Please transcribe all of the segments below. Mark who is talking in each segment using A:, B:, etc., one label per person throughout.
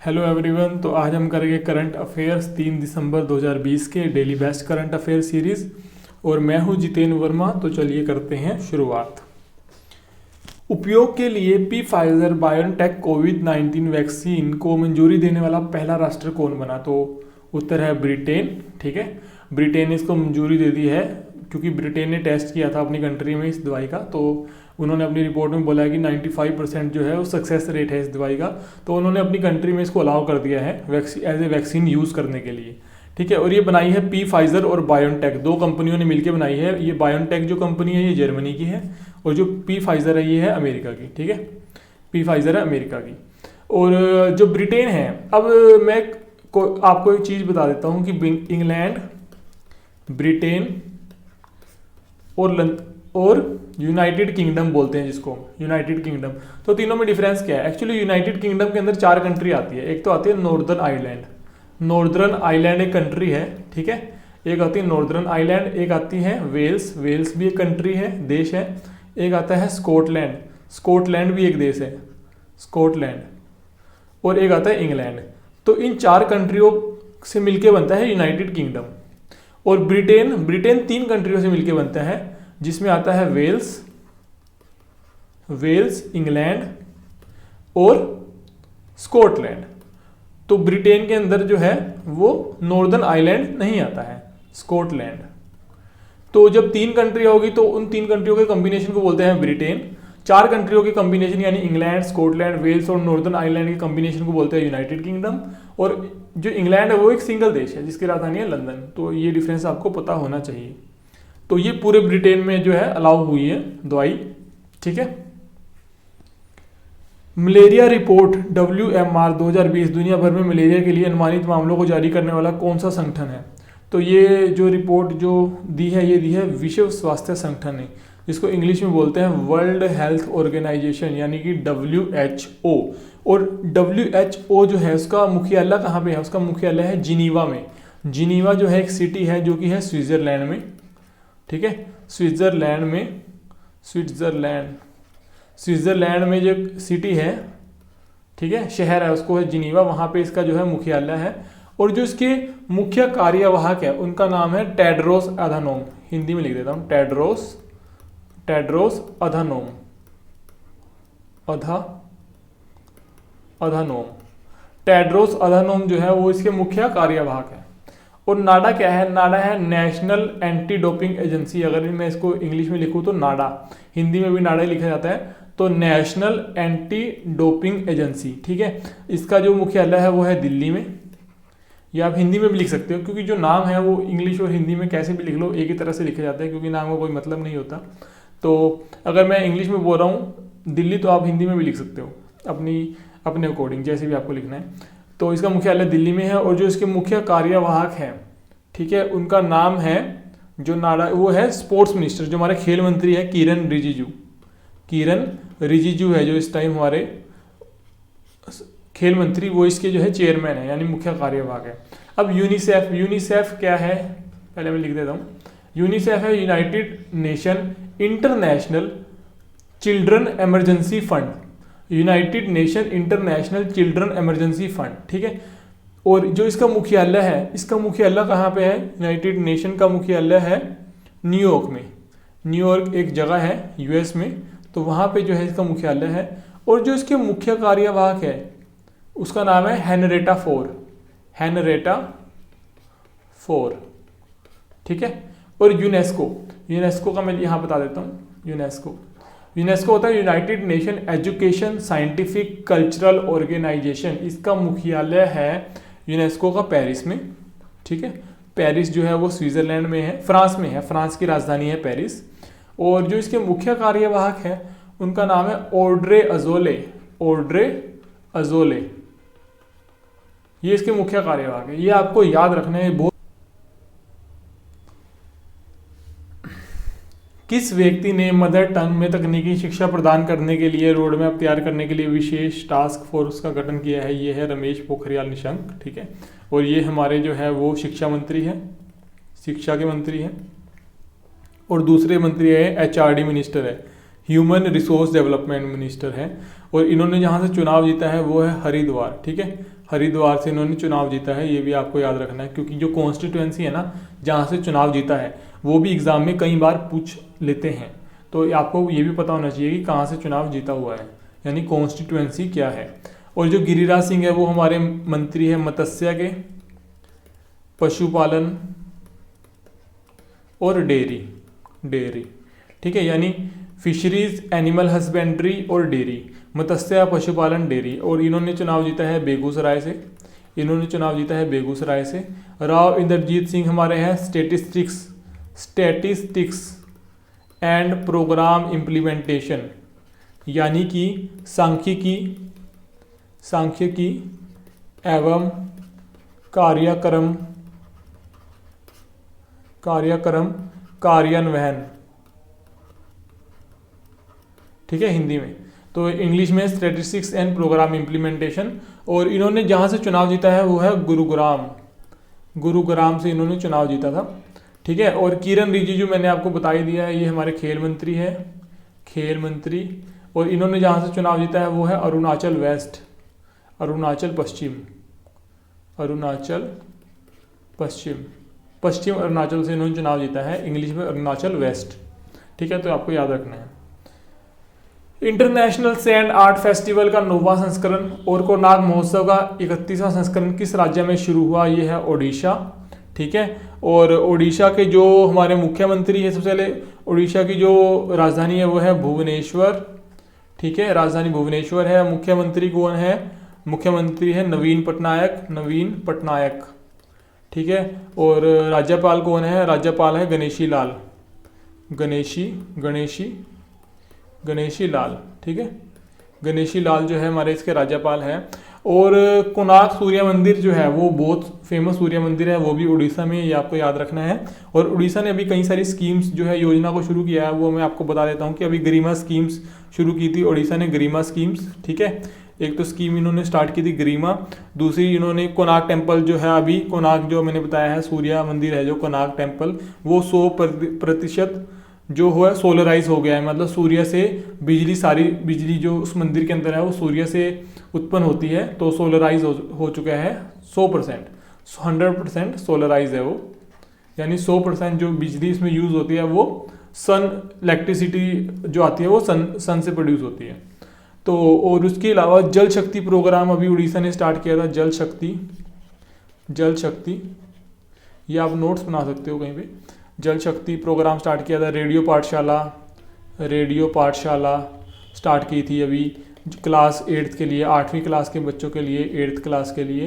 A: Hello everyone. तो आज हम करेंगे करंट अफेयर्स 3 दिसंबर 2020 के daily best current affair series और मैं हूं जितेंद्र वर्मा। तो चलिए करते हैं शुरुआत। उपयोग के लिए फाइजर बायोनटेक कोविड-19 वैक्सीन को मंजूरी देने वाला पहला राष्ट्र कौन बना? तो उत्तर है ब्रिटेन। ठीक है, ब्रिटेन ने इसको मंजूरी दे दी है क्योंकि ब्रिटेन ने टेस्ट किया था अपनी कंट्री में इस दवाई का। तो उन्होंने अपनी रिपोर्ट में बोला है कि 95% जो है वो सक्सेस रेट है इस दवाई का। तो उन्होंने अपनी कंट्री में इसको अलाउ कर दिया है एज ए वैक्सीन यूज़ करने के लिए। ठीक है, और ये बनाई है फाइजर और बायोनटेक, दो कंपनियों ने मिलकर बनाई है। ये बायोनटेक जो कंपनी है ये जर्मनी की है और जो फाइजर है ये है अमेरिका की। ठीक है, फाइजर है अमेरिका की। और जो ब्रिटेन है, अब मैं आपको एक चीज़ बता देता हूँ कि इंग्लैंड, ब्रिटेन और यूनाइटेड किंगडम बोलते हैं जिसको यूनाइटेड किंगडम, तो तीनों में डिफरेंस क्या है? एक्चुअली यूनाइटेड किंगडम के अंदर 4 कंट्री आती है। एक तो आती है नॉर्दर्न आइलैंड, नॉर्दर्न आइलैंड एक कंट्री है। ठीक है, एक आती है नॉर्दर्न आइलैंड, एक आती है वेल्स, वेल्स भी एक कंट्री है, देश है। एक आता है स्कॉटलैंड, स्कॉटलैंड भी एक देश है, स्कॉटलैंड। और एक आता है इंग्लैंड। तो इन 4 कंट्रियों से मिलके बनता है यूनाइटेड किंगडम। और ब्रिटेन 3 कंट्रियों से मिलके बनता है, जिसमें आता है वेल्स, इंग्लैंड और स्कॉटलैंड। तो ब्रिटेन के अंदर जो है वो नॉर्दर्न आइलैंड नहीं आता है, स्कॉटलैंड। तो जब 3 कंट्री होगी तो उन 3 कंट्रियों के कॉम्बिनेशन को बोलते हैं ब्रिटेन। 4 कंट्रियों के कॉम्बिनेशन यानी इंग्लैंड, स्कॉटलैंड, वेल्स और नॉर्दर्न आइलैंड के कॉम्बिनेशन को बोलते हैं यूनाइटेड किंगडम। और जो इंग्लैंड है वो एक सिंगल देश है जिसकी राजधानी है लंदन। तो ये डिफरेंस आपको पता होना चाहिए। तो ये पूरे ब्रिटेन में जो है अलाउ हुई है दवाई। ठीक है, मलेरिया रिपोर्ट WMR 2020 दुनिया भर में मलेरिया के लिए अनुमानित मामलों को जारी करने वाला कौन सा संगठन है? तो ये जो रिपोर्ट जो दी है ये दी है विश्व स्वास्थ्य संगठन ने, जिसको इंग्लिश में बोलते हैं वर्ल्ड हेल्थ ऑर्गेनाइजेशन यानी कि WHO। और WHO जो है उसका मुख्यालय कहाँ पे है? उसका मुख्यालय है जिनीवा में। जिनीवा जो है एक सिटी है जो कि है स्विट्जरलैंड में। ठीक है, स्विट्जरलैंड में जो सिटी है, ठीक है, शहर है, उसको है जिनीवा, वहाँ पे इसका जो है मुख्यालय है। और जो इसके मुख्य कार्यवाहक है उनका नाम है टेड्रोस अधानोम। हिंदी में लिख देता हूँ, टेड्रोस अधानोम। टेड्रोस अधानोम जो है वो इसके मुख्य कार्यवाहक है। और नाडा क्या है? नाडा है नेशनल एंटी डोपिंग एजेंसी। अगर मैं इसको इंग्लिश में लिखूँ तो नाडा, हिंदी में भी नाडा ही लिखा जाता है, तो नेशनल एंटी डोपिंग एजेंसी। ठीक है, इसका जो मुख्यालय है वो है दिल्ली में, या आप हिंदी में भी लिख सकते हो क्योंकि जो नाम है वो इंग्लिश और हिंदी में कैसे भी लिख लो एक ही तरह से लिखा जाता है क्योंकि नाम का कोई मतलब नहीं होता। तो अगर मैं इंग्लिश में बोल रहा हूँ दिल्ली, तो आप हिंदी में भी लिख सकते हो अपने अकॉर्डिंग, जैसे भी आपको लिखना है। तो इसका मुख्यालय दिल्ली में है। और जो इसके मुख्य कार्यवाहक हैं, ठीक है, उनका नाम है जो नाडा, वो है स्पोर्ट्स मिनिस्टर, जो हमारे खेल मंत्री है किरण रिजिजू है, जो इस टाइम हमारे खेल मंत्री, वो इसके जो है चेयरमैन है यानी मुख्य कार्यवाहक है। अब यूनिसेफ क्या है? पहले मैं लिख देता हूँ। यूनिसेफ है United nation international children emergency fund, United nation international children emergency fund. ठीक है, और जो इसका मुख्यालय है, इसका मुख्यालय कहाँ पे है? यूनाइटेड नेशन का मुख्यालय है न्यूयॉर्क में। न्यूयॉर्क एक जगह है US में, तो वहाँ पे जो है इसका मुख्यालय है। और जो इसके मुख्य कार्यवाहक है उसका नाम है हेनरेटा फोर। ठीक है, और यूनेस्को का मैं यहाँ बता देता हूँ। यूनेस्को होता है United Nation education scientific cultural organization. इसका मुख्यालय है यूनेस्को का पेरिस में। ठीक है, पेरिस जो है वो स्विट्जरलैंड में है, फ्रांस में है, फ्रांस की राजधानी है पेरिस। और जो इसके मुख्य कार्यवाहक है उनका नाम है ऑड्रे अजोले। ये इसके मुख्य कार्यवाहक है, ये आपको याद रखना है। बहुत किस व्यक्ति ने मदर टंग में तकनीकी शिक्षा प्रदान करने के लिए रोड मैप तैयार करने के लिए विशेष टास्क फोर्स का गठन किया है? ये है रमेश पोखरियाल निशंक। ठीक है, और ये हमारे जो है वो शिक्षा के मंत्री हैं। और दूसरे मंत्री है HRD मिनिस्टर है, ह्यूमन रिसोर्स डेवलपमेंट मिनिस्टर हैं। और इन्होंने जहाँ से चुनाव जीता है वो है हरिद्वार, ठीक है, हरिद्वार से इन्होंने चुनाव जीता है, ये भी आपको याद रखना है, क्योंकि जो कॉन्स्टिट्यूएंसी है ना जहाँ से चुनाव जीता है वो भी एग्जाम में कई बार पूछ लेते हैं, तो आपको ये भी पता होना चाहिए कि कहाँ से चुनाव जीता हुआ है, यानी कॉन्स्टिट्यूएंसी क्या है। और जो गिरिराज सिंह है वो हमारे मंत्री है मत्स्य के, पशुपालन और डेयरी, ठीक है, यानी फिशरीज, एनिमल हस्बेंड्री और डेयरी, मत्स्य, पशुपालन, डेयरी। और इन्होंने चुनाव जीता है बेगूसराय से, राव इंद्रजीत सिंह हमारे हैं स्टैटिस्टिक्स एंड प्रोग्राम इम्प्लीमेंटेशन, यानी कि सांख्यिकी एवं कार्यक्रम कार्यान्वयन, ठीक है, हिंदी में, तो इंग्लिश में स्टैटिस्टिक्स एंड प्रोग्राम इम्प्लीमेंटेशन। और इन्होंने जहाँ से चुनाव जीता है वो है गुरुग्राम से इन्होंने चुनाव जीता था, ठीक है। और किरण रिजिजू मैंने आपको बता ही दिया है, ये हमारे खेल मंत्री। और इन्होंने जहाँ से चुनाव जीता है वो है अरुणाचल पश्चिम अरुणाचल से इन्होंने चुनाव जीता है, इंग्लिश में अरुणाचल वेस्ट, ठीक है, तो आपको याद रखना है। इंटरनेशनल सैंड आर्ट फेस्टिवल का 9वां संस्करण और कोनार्क महोत्सव का 31वां संस्करण किस राज्य में शुरू हुआ? ये है ओडिशा, ठीक है। और ओडिशा के जो हमारे मुख्यमंत्री है, सबसे पहले ओडिशा की जो राजधानी है वो है भुवनेश्वर, ठीक है, राजधानी भुवनेश्वर है। मुख्यमंत्री कौन है? मुख्यमंत्री है नवीन पटनायक, ठीक है। और राज्यपाल कौन है? राज्यपाल है गणेशी लाल, ठीक है, गणेशी लाल जो है हमारे इसके राज्यपाल हैं। और कोणार्क सूर्य मंदिर जो है वो बहुत फेमस सूर्य मंदिर है, वो भी उड़ीसा में, ये आपको याद रखना है। और उड़ीसा ने अभी कई सारी स्कीम्स जो है योजना को शुरू किया है, वो मैं आपको बता देता हूँ कि अभी गरिमा स्कीम्स शुरू की थी उड़ीसा ने, गरिमा स्कीम्स, ठीक है। एक तो स्कीम इन्होंने स्टार्ट की थी गरिमा, दूसरी इन्होंने कोणार्क टेम्पल जो है, अभी कोणार्क जो मैंने बताया है सूर्य मंदिर है जो कोणार्क टेम्पल, वो 100% जो है सोलराइज हो गया है, मतलब सूर्य से सारी बिजली जो उस मंदिर के अंदर है वो सूर्य से उत्पन्न होती है, तो सोलराइज हो चुका है 100%, 100% सोलराइज है वो, यानी 100% जो बिजली इसमें यूज़ होती है वो सन इलेक्ट्रिसिटी जो आती है वो सन से प्रोड्यूस होती है। तो और उसके अलावा जल शक्ति प्रोग्राम अभी उड़ीसा ने स्टार्ट किया था, जल शक्ति, ये आप नोट्स बना सकते हो कहीं पे, जल शक्ति प्रोग्राम स्टार्ट किया था। रेडियो पाठशाला स्टार्ट की थी अभी क्लास 8th के लिए, 8वीं क्लास के बच्चों के लिए, 8th क्लास के लिए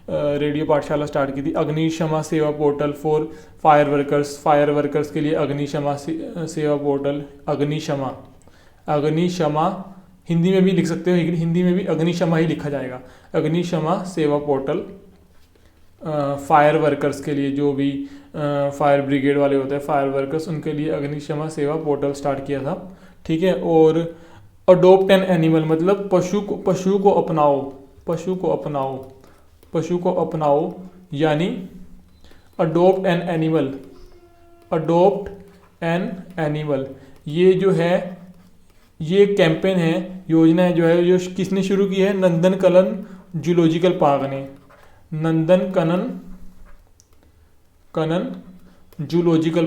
A: रेडियो पाठशाला स्टार्ट की थी। अग्निशमा सेवा पोर्टल फॉर फायर वर्कर्स के लिए अग्निशमा सेवा पोर्टल, अग्निशमा हिंदी में भी लिख सकते हो, हिंदी में भी अग्निशमा ही लिखा जाएगा, अग्निशमा सेवा पोर्टल फायर वर्कर्स के लिए, जो भी फायर ब्रिगेड वाले होते हैं फायर वर्कर्स, उनके लिए अग्निशमा सेवा पोर्टल स्टार्ट किया था, ठीक है। और अडोप्ट एन एनिमल, मतलब पशु को अपनाओ, यानी अडोप्ट एन एनिमल, ये जो है ये कैंपेन है, योजना है जो है, जो किसने शुरू की है? नंदनकनन जूलॉजिकल पार्क ने, नंदनकनन जूलॉजिकल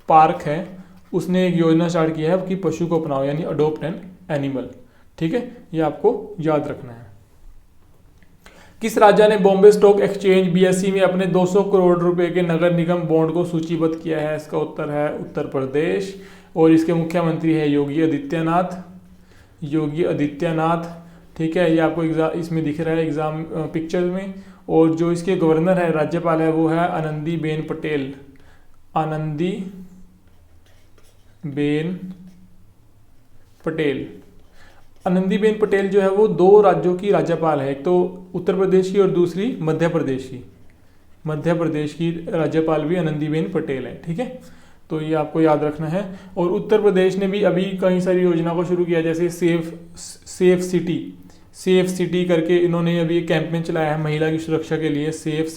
A: पार्क है, उसने एक योजना स्टार्ट किया है कि पशु को अपनाओ, यानी अडोप्ट एन एनिमल, ठीक है, ये आपको याद रखना है। किस राज्य ने बॉम्बे स्टॉक एक्सचेंज BSE में अपने 200 करोड़ रुपए के नगर निगम बॉन्ड को सूचीबद्ध किया है? इसका उत्तर है उत्तर प्रदेश, और इसके मुख्यमंत्री है योगी आदित्यनाथ, ठीक है, ये आपको इसमें दिख रहा है एग्जाम पिक्चर में। और जो इसके गवर्नर है, राज्यपाल है, वो है आनंदीबेन पटेल जो है वो 2 राज्यों की राज्यपाल है, एक तो उत्तर प्रदेश की और दूसरी मध्य प्रदेश की राज्यपाल भी आनंदीबेन पटेल है, ठीक है, तो ये आपको याद रखना है। और उत्तर प्रदेश ने भी अभी कई सारी योजना को शुरू किया, जैसे सेफ सिटी करके इन्होंने अभी एक कैंपेन चलाया है महिला की सुरक्षा के लिए, सेफ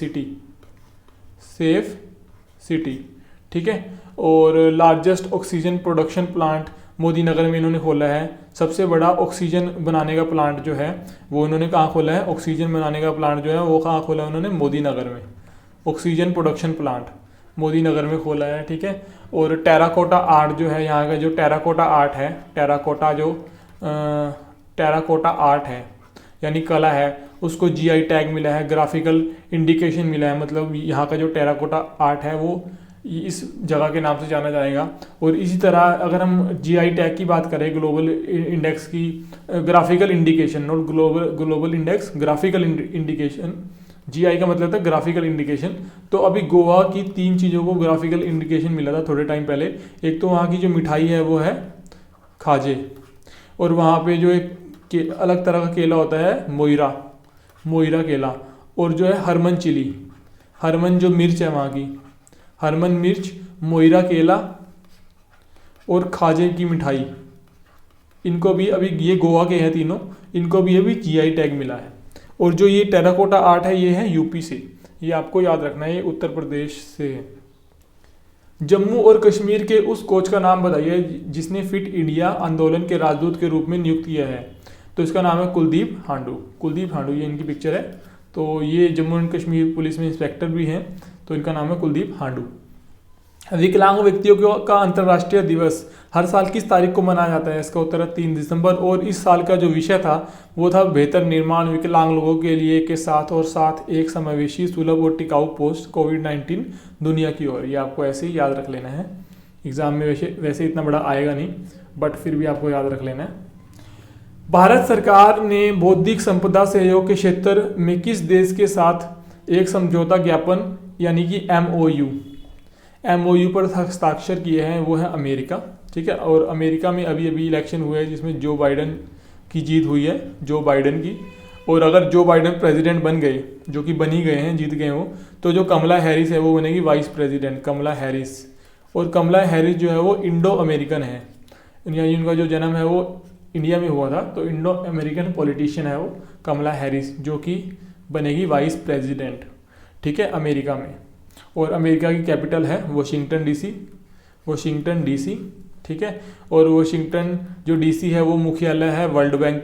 A: सिटी, ठीक है। और largest oxygen production plant Modi Nagar में इन्होंने खोला है। सबसे बड़ा ऑक्सीजन बनाने का प्लांट जो है वो इन्होंने कहाँ खोला है, ऑक्सीजन बनाने का प्लांट जो है वो कहाँ खोला है उन्होंने, मोदी नगर में। Oxygen production plant Modi Nagar में खोला है, ठीक है। और टेराकोटा आर्ट जो है, यहाँ का जो टेराकोटा आर्ट है, टेराकोटा आर्ट है यानी कला है, उसको जीआई टैग मिला है, ग्राफिकल इंडिकेशन मिला है। मतलब यहाँ का जो टेराकोटा आर्ट है वो इस जगह के नाम से जाना जाएगा। और इसी तरह अगर हम जीआई टैग की बात करें, ग्लोबल इंडेक्स की, graphical indication, not global index, graphical indication, GI का मतलब था ग्राफिकल इंडिकेशन। तो अभी गोवा की 3 चीज़ों को ग्राफिकल इंडिकेशन मिला था थोड़े टाइम पहले। एक तो वहाँ की जो मिठाई है वो है खाजे, और वहाँ पे जो एक अलग तरह का केला होता है मोइरा केला, और जो है हरमन चिली, हरमन जो मिर्च है वहाँ की, हरमन मिर्च, मोइरा केला और खाजे की मिठाई, इनको भी अभी, ये गोवा के हैं तीनों, इनको भी अभी जीआई टैग मिला है। और जो ये टेराकोटा आर्ट है ये है यूपी से, ये आपको याद रखना है, ये उत्तर प्रदेश से है। जम्मू और कश्मीर के उस कोच का नाम बताइए जिसने फिट इंडिया आंदोलन के राजदूत के रूप में नियुक्त किया है। तो इसका नाम है कुलदीप हांडू, ये इनकी पिक्चर है। तो ये जम्मू एंड कश्मीर पुलिस में इंस्पेक्टर भी हैं, तो इनका नाम है कुलदीप हांडू। विकलांग व्यक्तियों का अंतर्राष्ट्रीय दिवस हर साल किस तारीख को मनाया जाता है? इसका उत्तर है 3 दिसंबर। और इस साल का जो विषय था वो था बेहतर निर्माण विकलांग लोगों के लिए के साथ, और साथ एक समावेशी, सुलभ और टिकाऊ पोस्ट कोविड-19 दुनिया की ओर। ये आपको ऐसे ही याद रख लेना है, एग्जाम में वैसे इतना बड़ा आएगा नहीं, बट फिर भी आपको याद रख लेना है। भारत सरकार ने बौद्धिक संपदा सहयोग के क्षेत्र में किस देश के साथ एक समझौता ज्ञापन यानी कि एमओयू पर हस्ताक्षर किए हैं? वो है अमेरिका, ठीक है। और अमेरिका में अभी इलेक्शन हुए हैं जिसमें जो बाइडन की जीत हुई है, जो बाइडन की। और अगर जो बाइडन प्रेसिडेंट बन गए, जो कि बन ही गए हैं, जीत गए वो, तो जो कमला हैरिस है वो बनेगी वाइस प्रेसिडेंट, कमला हैरिस। और कमला हैरिस जो है वो इंडो अमेरिकन है, यानी उनका जो जन्म है वो इंडिया में हुआ था, तो इंडो अमेरिकन पॉलिटिशियन है वो कमला हैरिस, जो कि बनेगी वाइस प्रेसिडेंट, ठीक है, अमेरिका में। और अमेरिका की कैपिटल है वाशिंगटन डीसी, ठीक है। और वाशिंगटन जो डीसी है वो मुख्यालय है वर्ल्ड बैंक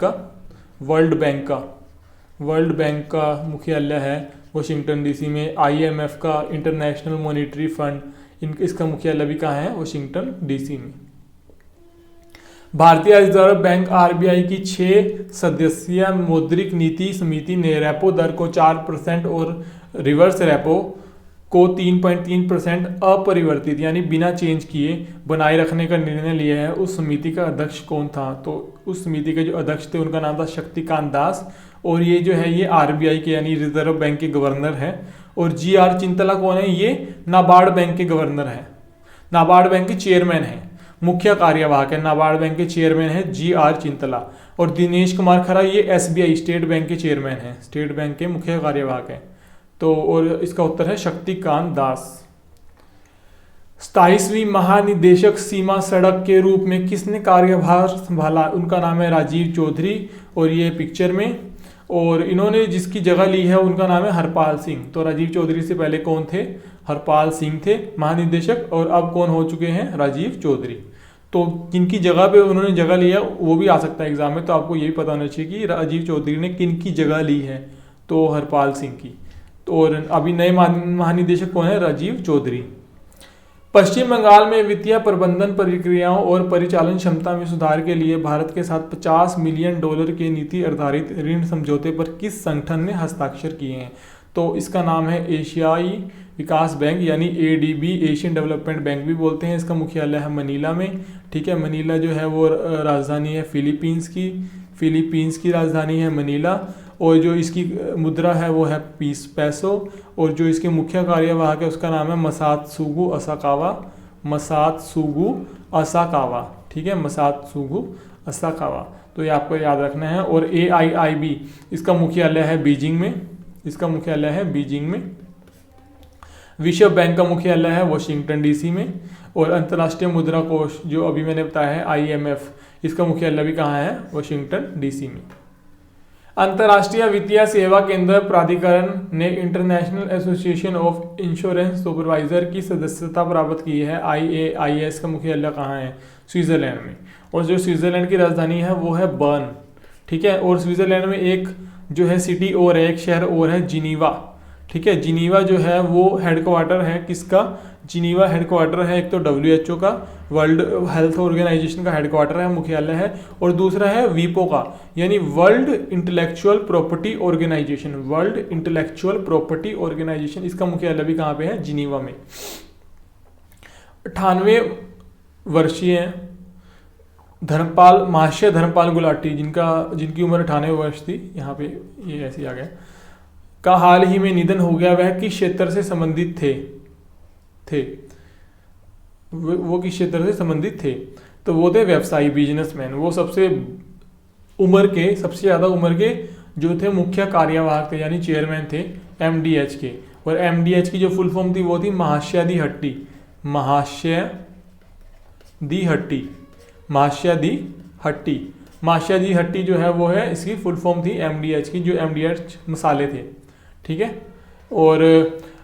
A: का मुख्यालय है वाशिंगटन डीसी में। आईएमएफ का, इंटरनेशनल मॉनिटरी फंड, इसका मुख्यालय भी कहाँ है? वाशिंगटन डीसी में। भारतीय रिजर्व बैंक आरबीआई की 6 सदस्यीय मौद्रिक नीति समिति ने रेपो दर को 4% और रिवर्स रेपो को 3.3% अपरिवर्तित यानी बिना चेंज किए बनाए रखने का निर्णय लिया है। उस समिति का अध्यक्ष कौन था? तो उस समिति के जो अध्यक्ष थे उनका नाम था शक्तिकांत दास। और ये जो है ये आरबीआई के यानी रिजर्व बैंक के गवर्नर है। और जीआर चिंतला कौन है? ये नाबार्ड बैंक के गवर्नर है, नाबार्ड बैंक के चेयरमैन है, मुख्य कार्यवाहक है। नाबार्ड बैंक के चेयरमैन है जीआर चिंतला। और दिनेश कुमार खरा ये एसबीआई स्टेट बैंक के चेयरमैन है, स्टेट बैंक के मुख्य कार्यवाहक है। तो और इसका उत्तर है शक्तिकांत दास। 27वीं महानिदेशक सीमा सड़क के रूप में किसने कार्यभार संभाला? उनका नाम है राजीव चौधरी, और ये पिक्चर में। और इन्होंने जिसकी जगह ली है उनका नाम है हरपाल सिंह। तो राजीव चौधरी से पहले कौन थे? हरपाल सिंह थे महानिदेशक, और अब कौन हो चुके हैं? राजीव चौधरी। तो किनकी जगह पे उन्होंने जगह ली है वो भी आ सकता है एग्जाम में, तो आपको यही पता होना चाहिए कि राजीव चौधरी ने किनकी जगह ली है, तो हरपाल सिंह की। तो और अभी नए महानिदेशक कौन है? राजीव चौधरी। पश्चिम बंगाल में वित्तीय प्रबंधन प्रक्रियाओं और परिचालन क्षमता में सुधार के लिए भारत के साथ $50 मिलियन के नीति आधारित ऋण समझौते पर किस संगठन ने हस्ताक्षर किए हैं? तो इसका नाम है एशियाई विकास बैंक यानी एडीबी, एशियन डेवलपमेंट बैंक भी बोलते हैं। इसका मुख्यालय है मनीला में, ठीक है। मनीला जो है वो राजधानी है फिलीपींस की राजधानी है मनीला। और जो इसकी मुद्रा है वो है पैसो। और जो इसके मुख्य कार्यवाहक है उसका नाम है मसात्सुगु असाकावा, ठीक है, मसात्सुगु असाकावा। तो ये आपको याद रखना है। और AIIB इसका मुख्यालय है बीजिंग में। विश्व बैंक का मुख्यालय है वाशिंगटन डीसी में। और अंतर्राष्ट्रीय मुद्रा कोष जो अभी मैंने बताया है IMF, इसका मुख्यालय भी कहाँ है? वाशिंगटन डीसी में। अंतर्राष्ट्रीय वित्तीय सेवा केंद्र प्राधिकरण ने international association of insurance supervisor की सदस्यता प्राप्त की है। IAIS का मुख्यालय कहाँ है? स्विट्जरलैंड में। और जो स्विट्जरलैंड की राजधानी है वो है बर्न। ठीक है। और स्विट्जरलैंड में एक जो है सिटी और है, एक शहर और है, जिनीवा। ठीक है। जिनीवा जो है वो हेडक्वार्टर है किसका? जिनीवा हेडक्वार्टर है एक तो WHO का, वर्ल्ड हेल्थ ऑर्गेनाइजेशन का हेडक्वार्टर है, मुख्यालय है। और दूसरा है वीपो का, यानी world intellectual property organization. World intellectual property organization, इसका मुख्यालय भी कहाँ पे है? जिनीवा में। 98 वर्षीय धर्मपाल, महाशय धर्मपाल गुलाटी, जिनकी उम्र 98 वर्ष थी, यहाँ पे ये ऐसे ही आ गया, का हाल ही में निधन हो गया। वह किस क्षेत्र से संबंधित थे? वो किस क्षेत्र से संबंधित थे? तो वो थे व्यवसायी, बिजनेसमैन। वो सबसे ज़्यादा उम्र के जो थे मुख्य कार्यवाहक थे, यानी चेयरमैन थे MDH के। और MDH की जो फुल फॉर्म थी वो थी महाशय दी हट्टी जो है वो है, इसकी फुल फॉर्म थी MDH की, जो MDH मसाले थे। ठीक है। और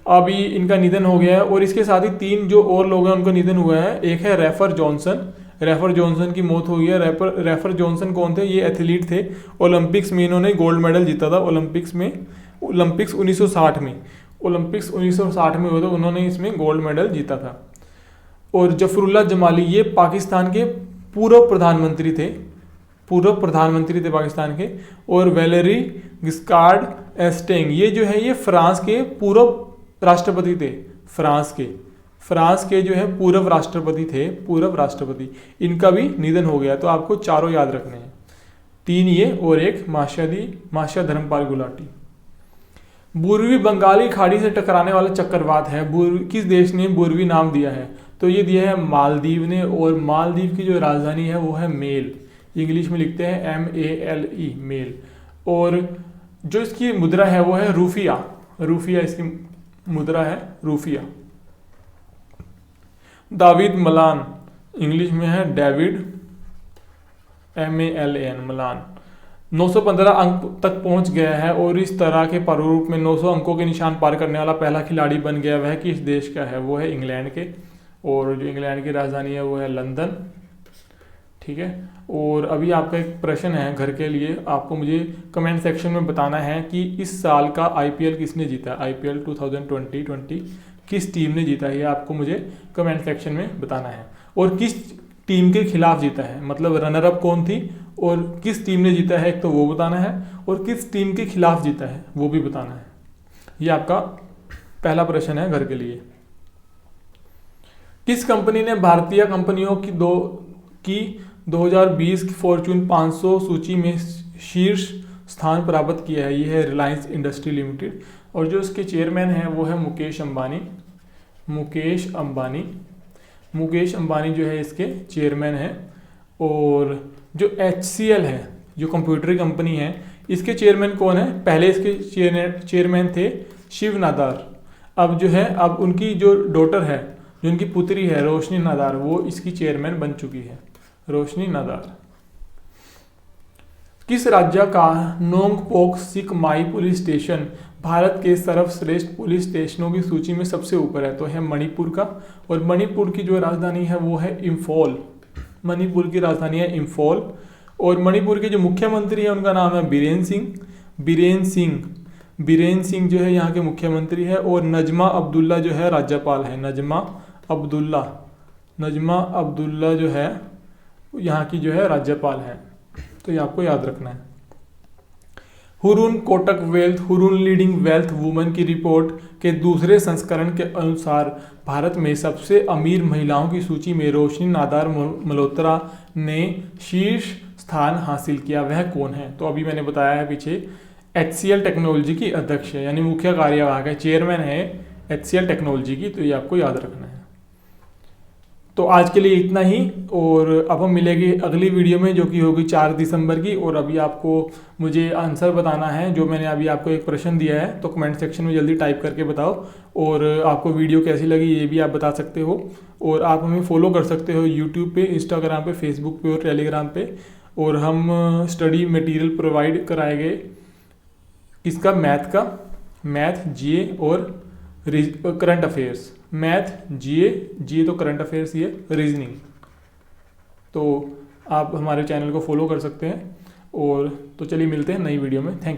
A: अभी इनका निधन हो गया है। और इसके साथ ही 3 जो और लोग हैं उनका निधन हुआ है। एक है रैफर जॉनसन की मौत हुई है। रैफर जॉनसन कौन थे? ये एथलीट थे। ओलंपिक्स में इन्होंने गोल्ड मेडल जीता था। ओलंपिक्स 1960 में हुआ था, उन्होंने इसमें गोल्ड मेडल जीता था। और जफरुल्लाह जमाली, ये पाकिस्तान के पूर्व प्रधानमंत्री थे पाकिस्तान के। और वैलेरी गिस्कार्ड एस्टेंग, ये जो है ये फ्रांस के पूर्व राष्ट्रपति थे। फ्रांस के जो है पूर्व राष्ट्रपति, इनका भी निधन हो गया। तो आपको चारों याद रखने हैं, 3 ये और एक महाशय धर्मपाल गुलाटी। पूर्वी बंगाली खाड़ी से टकराने वाला चक्रवात है, किस देश ने पूर्वी नाम दिया है? तो ये दिया है मालदीव ने। और मालदीव की जो राजधानी है वो है मेल, इंग्लिश में लिखते हैं MALE, मेल। और जो इसकी मुद्रा है वो है रूफिया, इसकी मुद्रा है रूफिया। दावीद मलान, इंग्लिश में है डेविड, MALAN, मलान, 915 अंक तक पहुंच गया है। और इस तरह के प्रारूप में 900 अंकों के निशान पार करने वाला पहला खिलाड़ी बन गया। वह किस देश का है? वो है इंग्लैंड के। और जो इंग्लैंड की राजधानी है वो है लंदन। ठीक है। और अभी आपका एक प्रश्न है घर के लिए, आपको मुझे कमेंट सेक्शन में बताना है कि इस साल का IPL किसने जीता? IPL 2020 किस टीम ने जीता है? ये आपको मुझे कमेंट सेक्शन में बताना है। और किस टीम के खिलाफ जीता है, मतलब रनर अप कौन थी और किस टीम ने जीता है, एक तो वो बताना है। और किस टीम के खिलाफ जीता है वो भी बताना है। ये आपका पहला प्रश्न है घर के लिए। किस कंपनी ने भारतीय कंपनियों की 2020 की फॉर्च्यून 500 सूची में शीर्ष स्थान प्राप्त किया है? ये है रिलायंस इंडस्ट्री लिमिटेड। और जो इसके चेयरमैन हैं वो है मुकेश अंबानी जो है इसके चेयरमैन हैं। और जो HCL है, जो कंप्यूटर कंपनी है, इसके चेयरमैन कौन है? पहले इसके चेयरमैन थे शिव नादार। अब उनकी जो डॉटर है, जो उनकी पुत्री है रोशनी नादार, वो इसकी चेयरमैन बन चुकी है, रोशनी नादार। किस राज्य का नोंगपोक सिक माई पुलिस स्टेशन भारत के सर्वश्रेष्ठ पुलिस स्टेशनों की सूची में सबसे ऊपर है? तो है मणिपुर का। और मणिपुर की जो राजधानी है वो है इम्फॉल। मणिपुर की राजधानी है इम्फॉल। और मणिपुर के जो मुख्यमंत्री हैं उनका नाम है बीरेन सिंह जो है यहाँ के मुख्यमंत्री है। और नजमा अब्दुल्ला जो है राज्यपाल है। नजमा अब्दुल्ला जो है यहाँ की जो है राज्यपाल है। तो ये आपको याद रखना है। हुरून लीडिंग वेल्थ वुमन की रिपोर्ट के दूसरे संस्करण के अनुसार भारत में सबसे अमीर महिलाओं की सूची में रोशनी नादार मल्होत्रा ने शीर्ष स्थान हासिल किया। वह कौन है? तो अभी मैंने बताया है पीछे, HCL टेक्नोलॉजी की अध्यक्ष है, यानी मुख्य कार्यवाहक है, चेयरमैन है HCL टेक्नोलॉजी की। तो ये आपको याद रखना है। तो आज के लिए इतना ही। और अब हम मिलेंगे अगली वीडियो में, जो कि होगी 4 दिसंबर की। और अभी आपको मुझे आंसर बताना है, जो मैंने अभी आपको एक प्रश्न दिया है, तो कमेंट सेक्शन में जल्दी टाइप करके बताओ। और आपको वीडियो कैसी लगी ये भी आप बता सकते हो। और आप हमें फॉलो कर सकते हो यूट्यूब पे, इंस्टाग्राम पे, फेसबुक पे और टेलीग्राम पे। और हम स्टडी मटेरियल प्रोवाइड कराएंगे किसका? मैथ का। मैथ, जीए और करंट अफेयर्स। मैथ, जीए तो करंट अफेयर्स ही है, रीजनिंग। तो आप हमारे चैनल को फॉलो कर सकते हैं। और तो चलिए मिलते हैं नई वीडियो में। Thank you.